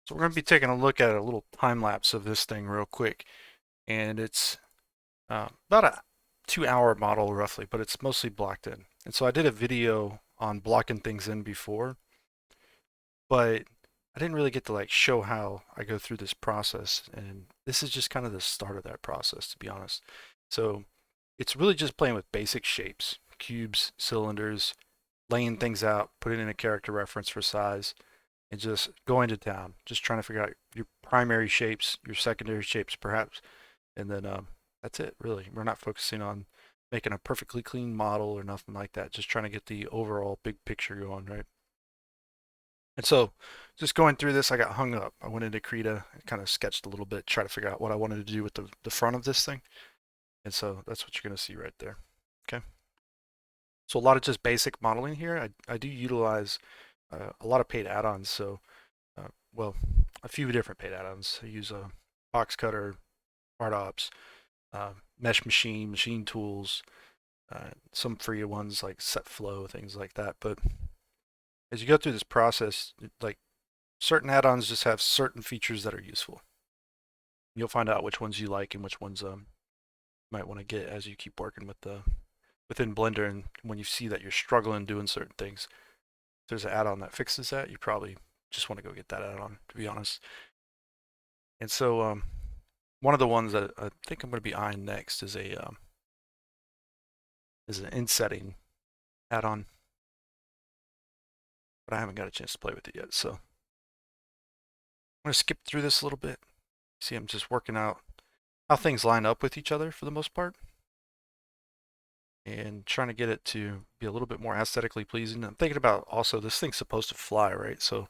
So we're going to be taking a look at a little time lapse of this thing real quick, and it's about a 2 hour model roughly, but it's mostly blocked in. And so I did a video on blocking things in before, but I didn't really get to like show how I go through this process, and this is just kind of the start of that process, to be honest. So it's really just playing with basic shapes, cubes, cylinders, laying things out, putting in a character reference for size, and just going to town, just trying to figure out your primary shapes, your secondary shapes perhaps, and then that's it really. We're not focusing on making a perfectly clean model or nothing like that, just trying to get the overall big picture going, right? And so just going through this, I got hung up. I went into Krita, kind of sketched a little bit, try to figure out what I wanted to do with the front of this thing. And so that's what you're going to see right there. Okay. So a lot of just basic modeling here. I do utilize a lot of paid add-ons. So well, a few different paid add-ons. I use a box cutter, art ops, mesh machine, machine tools, some free ones like set flow, things like that. But as you go through this process, like certain add-ons just have certain features that are useful. You'll find out which ones you like and which ones you might want to get as you keep working with the within Blender. And when you see that you're struggling doing certain things, if there's an add-on that fixes that, you probably just want to go get that add-on, to be honest. And so one of the ones that I think I'm going to be eyeing next is an insetting add-on, but I haven't got a chance to play with it yet. So I'm going to skip through this a little bit. See, I'm just working out how things line up with each other for the most part, and trying to get it to be a little bit more aesthetically pleasing. I'm thinking about also this thing's supposed to fly, right? So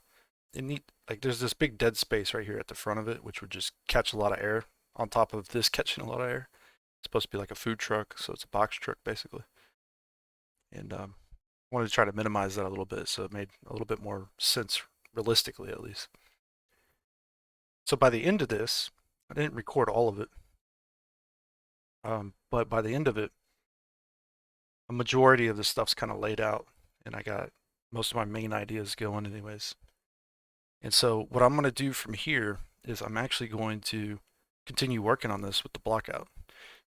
it need like there's this big dead space right here at the front of it, which would just catch a lot of air on top of this catching a lot of air. It's supposed to be like a food truck, so it's a box truck basically. And wanted to try to minimize that a little bit so it made a little bit more sense realistically at least. So by the end of this, I didn't record all of it, but by the end of it, a majority of the stuff's kind of laid out, and I got most of my main ideas going anyways. And so what I'm going to do from here is I'm actually going to continue working on this with the blockout,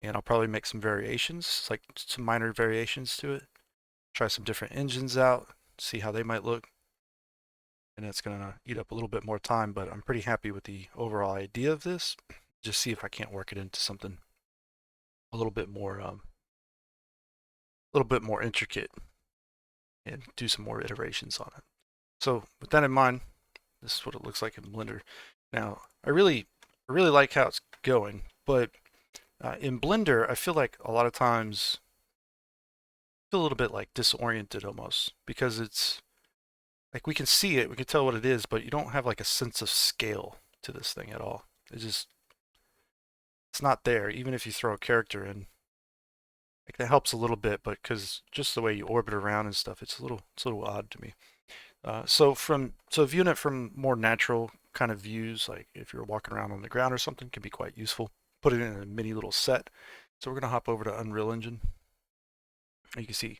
and I'll probably make some variations, like some minor variations to it, try some different engines out, see how they might look, and it's going to eat up a little bit more time, but I'm pretty happy with the overall idea of this. Just see if I can't work it into something a little bit more intricate and do some more iterations on it. So with that in mind, this is what it looks like in Blender. Now, I really like how it's going, but in Blender, I feel like a lot of times I feel a little bit like disoriented almost because it's like we can see it, we can tell what it is, but you don't have like a sense of scale to this thing at all. It's not there, even if you throw a character in. Like that helps a little bit, but because just the way you orbit around and stuff, it's a little odd to me. So viewing it from more natural kind of views, like if you're walking around on the ground or something, can be quite useful. Put it in a mini little set. So we're gonna hop over to Unreal Engine. You can see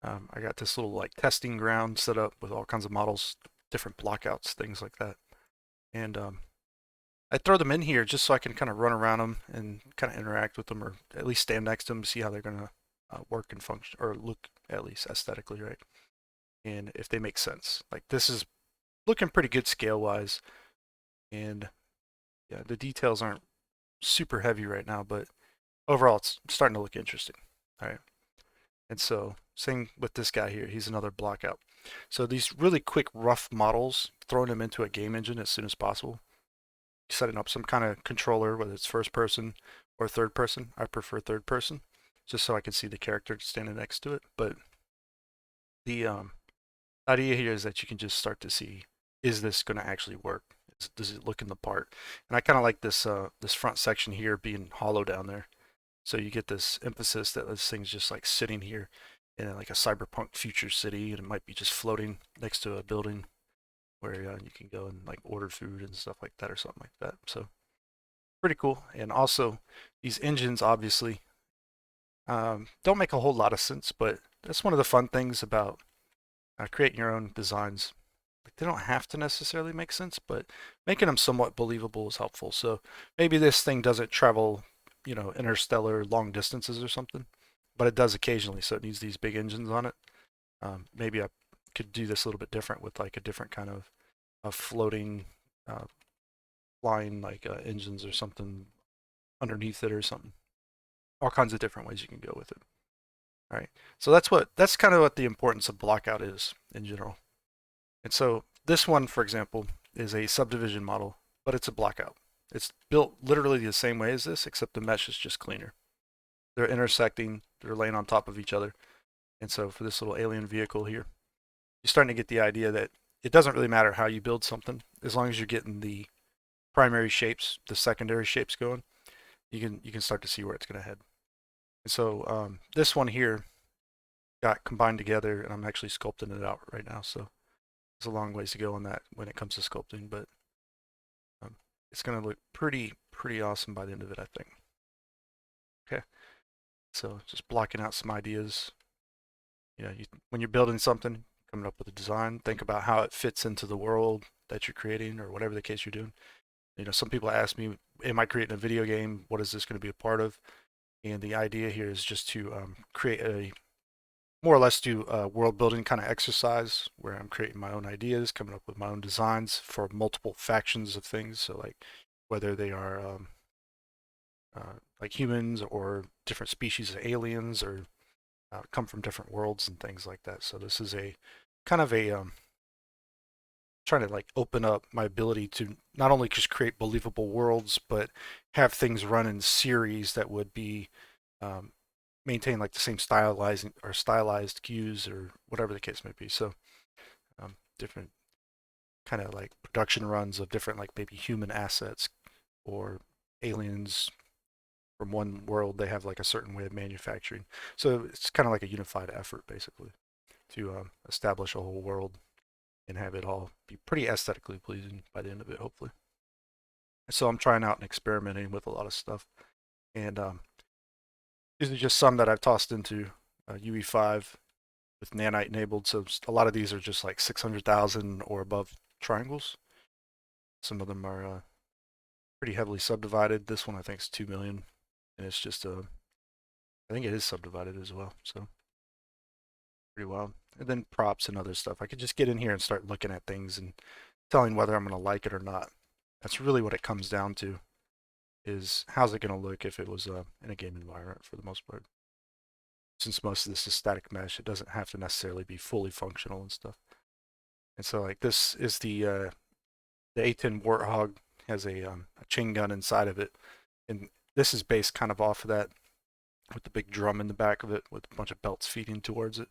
I got this little like testing ground set up with all kinds of models, different blockouts, things like that. And I throw them in here just so I can kind of run around them and kind of interact with them, or at least stand next to them, see how they're gonna work and function, or look at least aesthetically, right? And if they make sense. Like this is looking pretty good scale wise, and yeah, the details aren't super heavy right now, but overall it's starting to look interesting. All right. And so same with this guy here, he's another blockout. So these really quick rough models, throwing them into a game engine as soon as possible, setting up some kind of controller, whether it's first person or third person. I prefer third person, just so I can see the character standing next to it. But the idea here is that you can just start to see, is this going to actually work? Does it look in the part? And I kind of like this front section here being hollow down there. So you get this emphasis that this thing's just like sitting here in like a cyberpunk future city, and it might be just floating next to a building where you can go and like order food and stuff like that or something like that. So pretty cool. And also these engines obviously don't make a whole lot of sense, but that's one of the fun things about creating your own designs. Like, they don't have to necessarily make sense, but making them somewhat believable is helpful. So maybe this thing doesn't travel, interstellar long distances or something, but it does occasionally. So it needs these big engines on it. Maybe I could do this a little bit different with like a different kind of floating, uh, flying like engines or something underneath it or something. All kinds of different ways you can go with it. All right. So that's kind of what the importance of blockout is in general. And so this one, for example, is a subdivision model, but it's a blockout. It's built literally the same way as this, except the mesh is just cleaner. They're intersecting, they're laying on top of each other. And so for this little alien vehicle here, you're starting to get the idea that it doesn't really matter how you build something, as long as you're getting the primary shapes, the secondary shapes going, you can start to see where it's going to head. And so this one here got combined together, and I'm actually sculpting it out right now. So there's a long ways to go on that when it comes to sculpting, but um, it's going to look pretty awesome by the end of it, I think. Okay, so just blocking out some ideas. When you're building something, coming up with a design, think about how it fits into the world that you're creating, or whatever the case you're doing. Some people ask me, am I creating a video game? What is this going to be a part of? And the idea here is just to create a more or less do a world building kind of exercise where I'm creating my own ideas, coming up with my own designs for multiple factions of things. So like whether they are like humans or different species of aliens or come from different worlds and things like that. So this is a kind of a trying to like open up my ability to not only just create believable worlds, but have things run in series that would be um, maintain like the same stylizing or stylized cues or whatever the case may be. So different kind of like production runs of different like maybe human assets or aliens from one world. They have like a certain way of manufacturing. So it's kind of like a unified effort basically to establish a whole world and have it all be pretty aesthetically pleasing by the end of it, hopefully. So I'm trying out and experimenting with a lot of stuff, and these are just some that I've tossed into UE5 with nanite enabled. So a lot of these are just like 600,000 or above triangles. Some of them are pretty heavily subdivided. This one I think is 2 million, and it's just I think it is subdivided as well. So pretty wild. And then props and other stuff. I could just get in here and start looking at things and telling whether I'm going to like it or not. That's really what it comes down to, is how's it going to look if it was in a game environment for the most part. Since most of this is static mesh, it doesn't have to necessarily be fully functional and stuff. And so like this is the A10 Warthog has a chain gun inside of it, and this is based kind of off of that with the big drum in the back of it with a bunch of belts feeding towards it.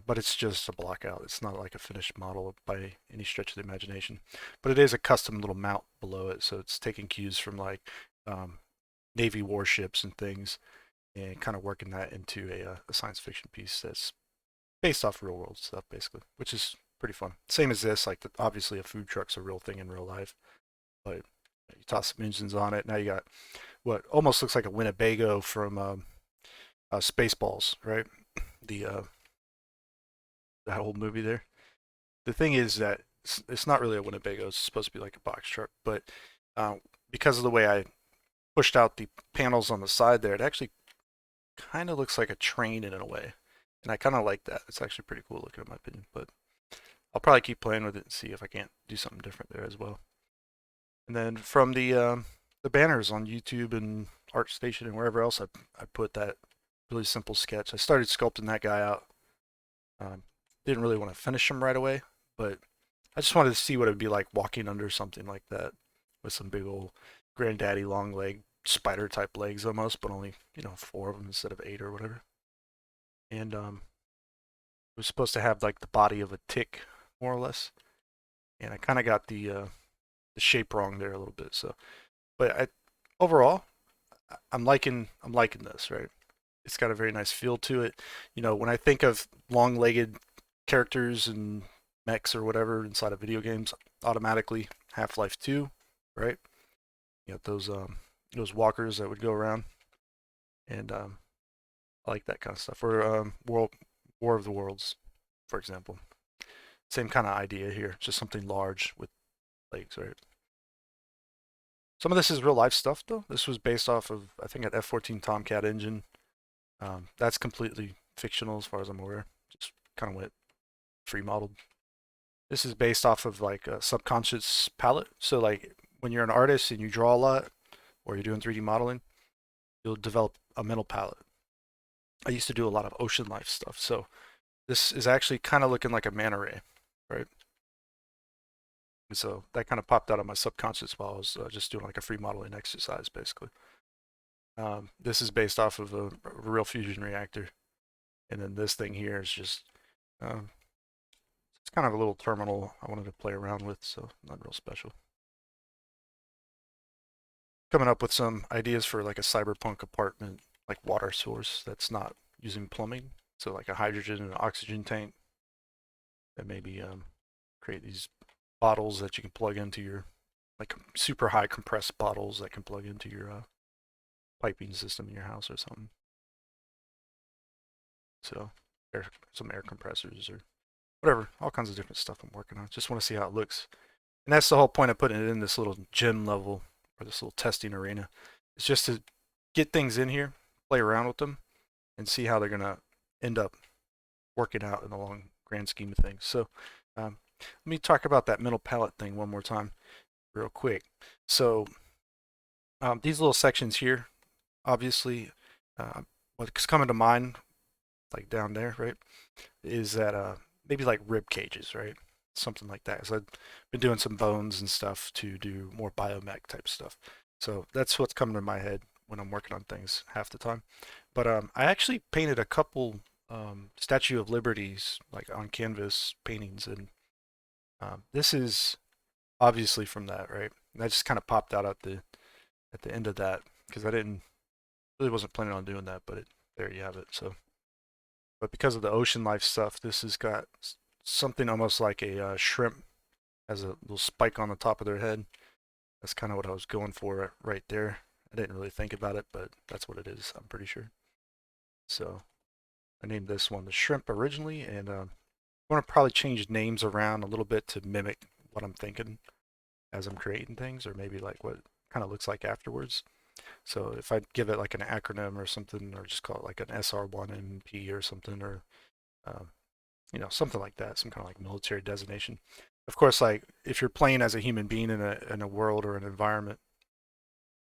But it's just a blockout. It's not like a finished model by any stretch of the imagination. But it is a custom little mount below it, so it's taking cues from like um, Navy warships and things, and kind of working that into a science fiction piece that's based off real world stuff, basically, which is pretty fun. Same as this, like obviously a food truck's a real thing in real life, but you toss some engines on it. Now you got what almost looks like a Winnebago from Spaceballs, right? The that whole movie there. The thing is that it's not really a Winnebago. It's supposed to be like a box truck, but uh, because of the way I pushed out the panels on the side there, it actually kind of looks like a train in a way, and I kind of like that. It's actually pretty cool looking in my opinion. But I'll probably keep playing with it and see if I can't do something different there as well. And then from the banners on YouTube and ArtStation and wherever else I put that really simple sketch. I started sculpting that guy out. Um, didn't really want to finish him right away, but I just wanted to see what it would be like walking under something like that with some big old granddaddy long leg spider type legs almost, but only 4 of them instead of 8 or whatever. And it was supposed to have like the body of a tick more or less, and I kind of got the shape wrong there a little bit. So, but overall I'm liking this, right? It's got a very nice feel to it. When I think of long-legged characters and mechs or whatever inside of video games, automatically Half-Life 2, right? You got those walkers that would go around, and I like that kind of stuff. Or War of the Worlds, for example. Same kind of idea here, just something large with legs, right? Some of this is real life stuff though. This was based off of, I think, an F-14 Tomcat engine. That's completely fictional as far as I'm aware. Just kind of went free modeled. This is based off of like a subconscious palette. So like when you're an artist and you draw a lot, or you're doing 3D modeling, you'll develop a mental palette. I used to do a lot of ocean life stuff, so this is actually kind of looking like a manta ray, right? And so that kind of popped out of my subconscious while I was just doing like a free modeling exercise, basically. This is based off of a real fusion reactor, and then this thing here is just um, it's kind of a little terminal I wanted to play around with, so not real special. Coming up with some ideas for like a cyberpunk apartment, like water source that's not using plumbing, so like a hydrogen and oxygen tank, and maybe create these bottles that you can plug into your like super high compressed bottles that can plug into your piping system in your house or something. So some air compressors or whatever, all kinds of different stuff I'm working on. Just want to see how it looks. And that's the whole point of putting it in this little gym level or this little testing arena. It's just to get things in here, play around with them, and see how they're going to end up working out in the long grand scheme of things. So let me talk about that mental palette thing one more time real quick. So these little sections here, obviously, what's coming to mind, like down there, right, is that maybe like rib cages, right? Something like that. So I've been doing some bones and stuff to do more biomech type stuff. So that's what's coming to my head when I'm working on things half the time. But I actually painted a couple Statue of Liberties like on canvas paintings, and this is obviously from that, right? And that just kind of popped out at the end of that because I didn't really wasn't planning on doing that, but there you have it. So, but because of the ocean life stuff, this has got something almost like a shrimp has a little spike on the top of their head. That's kind of what I was going for right there. I didn't really think about it, but that's what it is, I'm pretty sure. So I named this one the shrimp originally, and I'm going to probably change names around a little bit to mimic what I'm thinking as I'm creating things, or maybe like what it kind of looks like afterwards. So if I give it like an acronym or something, or just call it like an SR1MP or something, or um, something like that, some kind of like military designation. Of course, like if you're playing as a human being in a world or an environment,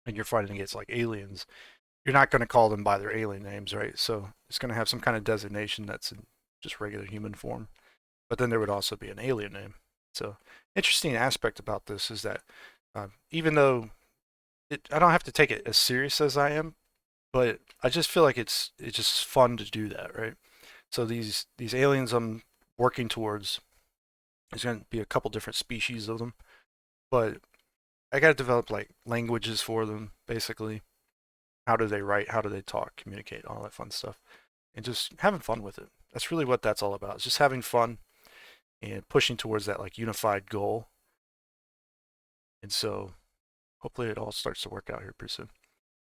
and you're fighting against like aliens, you're not going to call them by their alien names, right? So it's going to have some kind of designation that's in just regular human form. But then there would also be an alien name. So interesting aspect about this is that even though I don't have to take it as serious as I am, but I just feel like it's just fun to do that, right? So these aliens I'm working towards, there's going to be a couple different species of them, but I got to develop like languages for them, basically. How do they write? How do they talk, communicate, all that fun stuff, and just having fun with it. That's really what that's all about. It's just having fun and pushing towards that like unified goal. And so hopefully it all starts to work out here pretty soon.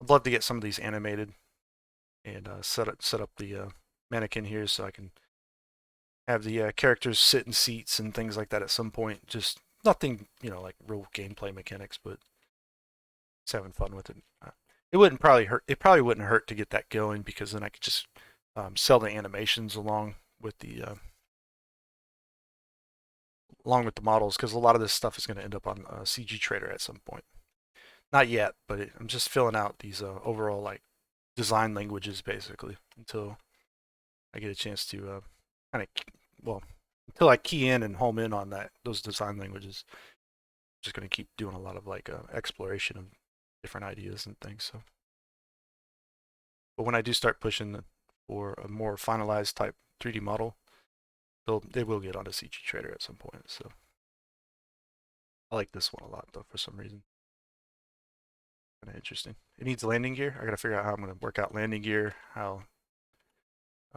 I'd love to get some of these animated and set up the mannequin here so I can have the characters sit in seats and things like that at some point. Just nothing, like real gameplay mechanics, but just having fun with it. It wouldn't probably hurt. It probably wouldn't hurt to get that going because then I could just sell the animations along with the models because a lot of this stuff is going to end up on CG Trader at some point. Not yet, but I'm just filling out these overall like design languages basically until I get a chance to kind of well until I key in and home in on those design languages. I'm just going to keep doing a lot of like exploration of different ideas and things. So, but when I do start pushing for a more finalized type 3D model, they will get onto CG Trader at some point. So I like this one a lot though for some reason. Kind of interesting. It needs landing gear. I got to figure out how I'm going to work out landing gear. How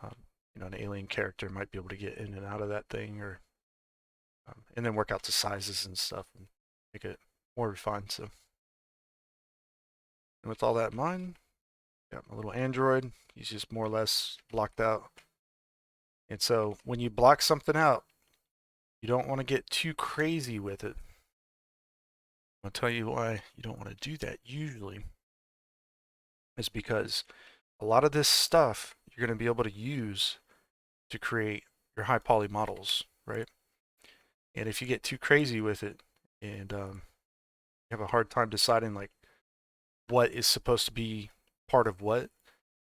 um, an alien character might be able to get in and out of that thing, or and then work out the sizes and stuff and make it more refined. So, and with all that in mind, got my little android. He's just more or less blocked out. And so when you block something out, You don't want to get too crazy with it. I'll tell you why you don't want to do that usually. Is because a lot of this stuff you're going to be able to use to create your high poly models, right? And if you get too crazy with it and you have a hard time deciding like what is supposed to be part of what,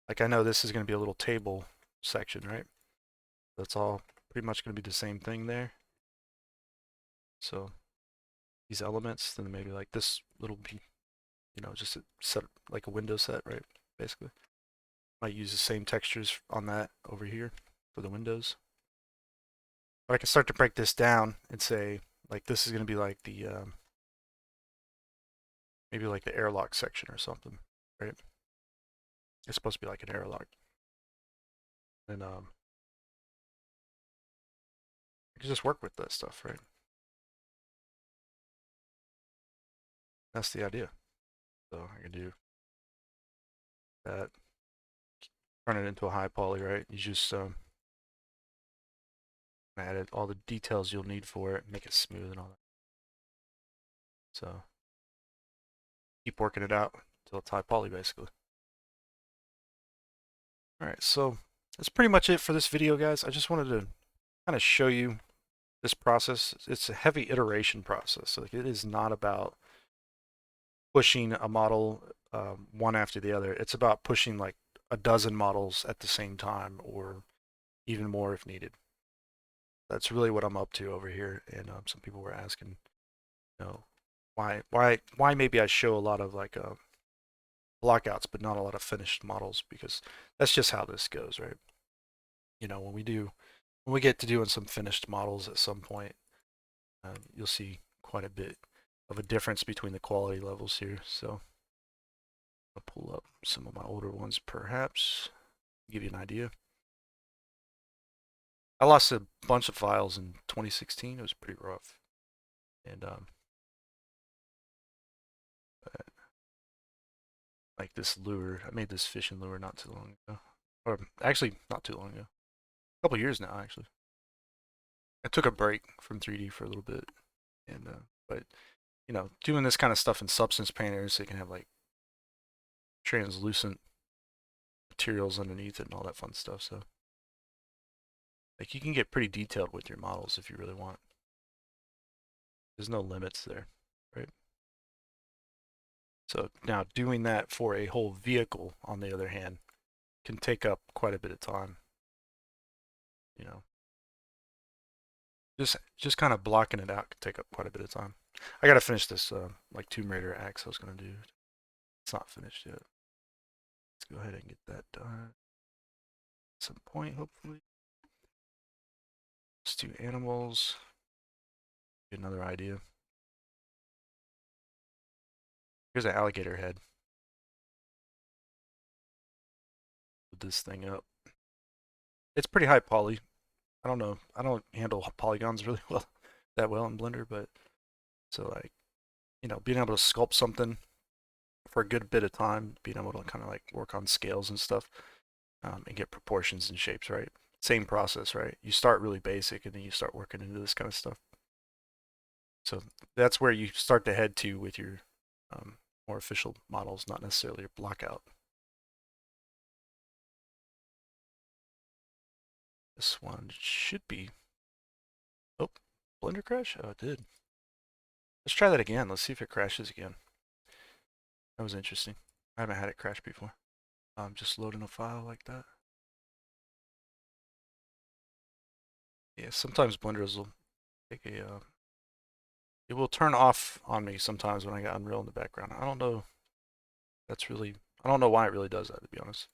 like I know this is going to be a little table section, right? That's all pretty much going to be the same thing there. So these elements, then maybe like this little, just a set like a window set, right? Basically, might use the same textures on that over here for the windows. But I can start to break this down and say like this is going to be like the maybe like the airlock section or something, right? It's supposed to be like an airlock, and I can just work with that stuff, right? That's the idea. So I can do that, turn it into a high poly, right? You just add all the details you'll need for it, make it smooth and all that. So keep working it out until it's high poly, basically. All right, so that's pretty much it for this video, guys. I just wanted to kind of show you this process. It's a heavy iteration process. So it is not about pushing a model one after the other. It's about pushing like a dozen models at the same time or even more if needed. That's really what I'm up to over here. And some people were asking, you know, why maybe I show a lot of like blockouts, but not a lot of finished models, because that's just how this goes, right? When we get to doing some finished models at some point, you'll see quite a bit of a difference between the quality levels here. So I'll pull up some of my older ones, perhaps give you an idea. I lost a bunch of files in 2016. It was pretty rough, and like this lure, I made this fishing lure not too long ago, or actually not too long ago, a couple years now actually. I took a break from 3D for a little bit, and but doing this kind of stuff in Substance Painter so you can have like translucent materials underneath it and all that fun stuff. So like you can get pretty detailed with your models if you really want. There's no limits there, right? So now doing that for a whole vehicle, on the other hand, can take up quite a bit of time. You know, just kind of blocking it out can take up quite a bit of time. I got to finish this like Tomb Raider axe I was gonna do. It's not finished yet. Let's go ahead and get that done at some point, hopefully. Let's do animals. Get another idea. Here's an alligator head. Put this thing up. It's pretty high poly. I don't know. I don't handle polygons really well that well in Blender, but so like, being able to sculpt something for a good bit of time, being able to kind of like work on scales and stuff, and get proportions and shapes right. Same process, right? You start really basic and then you start working into this kind of stuff. So that's where you start to head to with your more official models, not necessarily your blockout. This one should be, oh, Blender crash? Oh, it did. Let's try that again. Let's see if it crashes again. That was interesting. I haven't had it crash before. Just loading a file like that. Yeah, sometimes Blender will take it will turn off on me sometimes when I got Unreal in the background. I don't know. I don't know why it really does that, to be honest.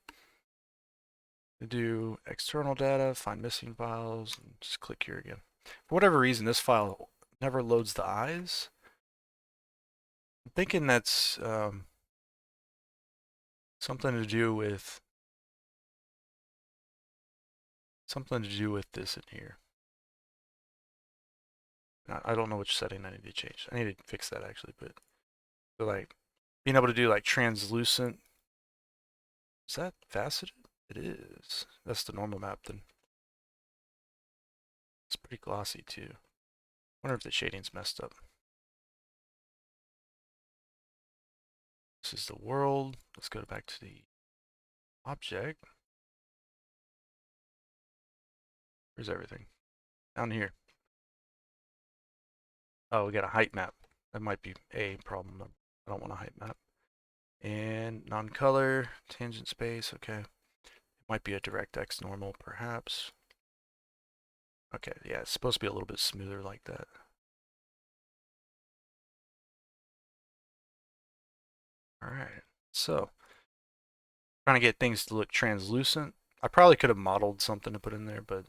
I do external data, find missing files, and just click here again. For whatever reason, this file never loads the eyes. I'm thinking that's something to do with this in here. I don't know which setting I need to change. I need to fix that actually, but so like being able to do like translucent. Is that faceted? It is. That's the normal map then. It's pretty glossy too. Wonder if the shading's messed up. This is the world. Let's go back to the object. Where's everything? Down here. Oh, we got a height map. That might be a problem. I don't want a height map. And non-color, tangent space, okay. It might be a DirectX normal, perhaps. Okay, yeah, it's supposed to be a little bit smoother like that. Alright, so trying to get things to look translucent. I probably could have modeled something to put in there, but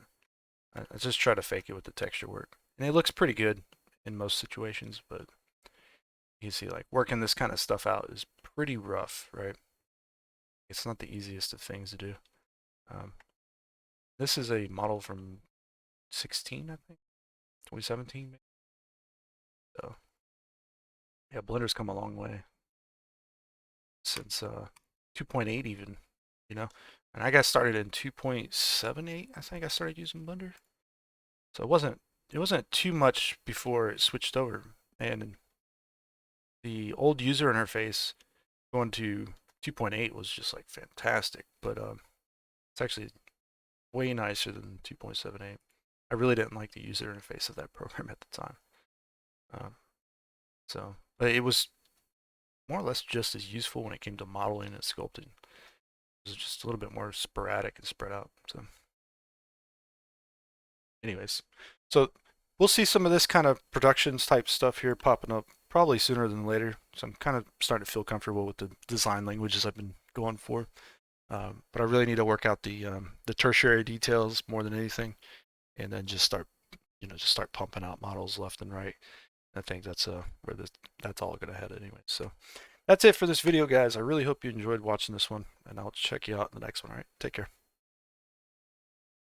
I just try to fake it with the texture work. And it looks pretty good in most situations, but you can see like working this kind of stuff out is pretty rough, right? It's not the easiest of things to do. This is a model from 16, I think, 2017 maybe. So yeah, Blender's come a long way since 2.8 even, you know. And I got started in 2.78. I think I started using Blender. So it wasn't too much before it switched over. And the old user interface going to 2.8 was just like fantastic, but it's actually way nicer than 2.78. I really didn't like the user interface of that program at the time. But it was more or less just as useful when it came to modeling and sculpting. It was just a little bit more sporadic and spread out. So, anyways, so we'll see some of this kind of productions type stuff here popping up probably sooner than later. So I'm kind of starting to feel comfortable with the design languages I've been going for. But I really need to work out the tertiary details more than anything, and then just start pumping out models left and right. I think that's that's all gonna head anyway. So that's it for this video, guys. I really hope you enjoyed watching this one, and I'll check you out in the next one. All right, take care.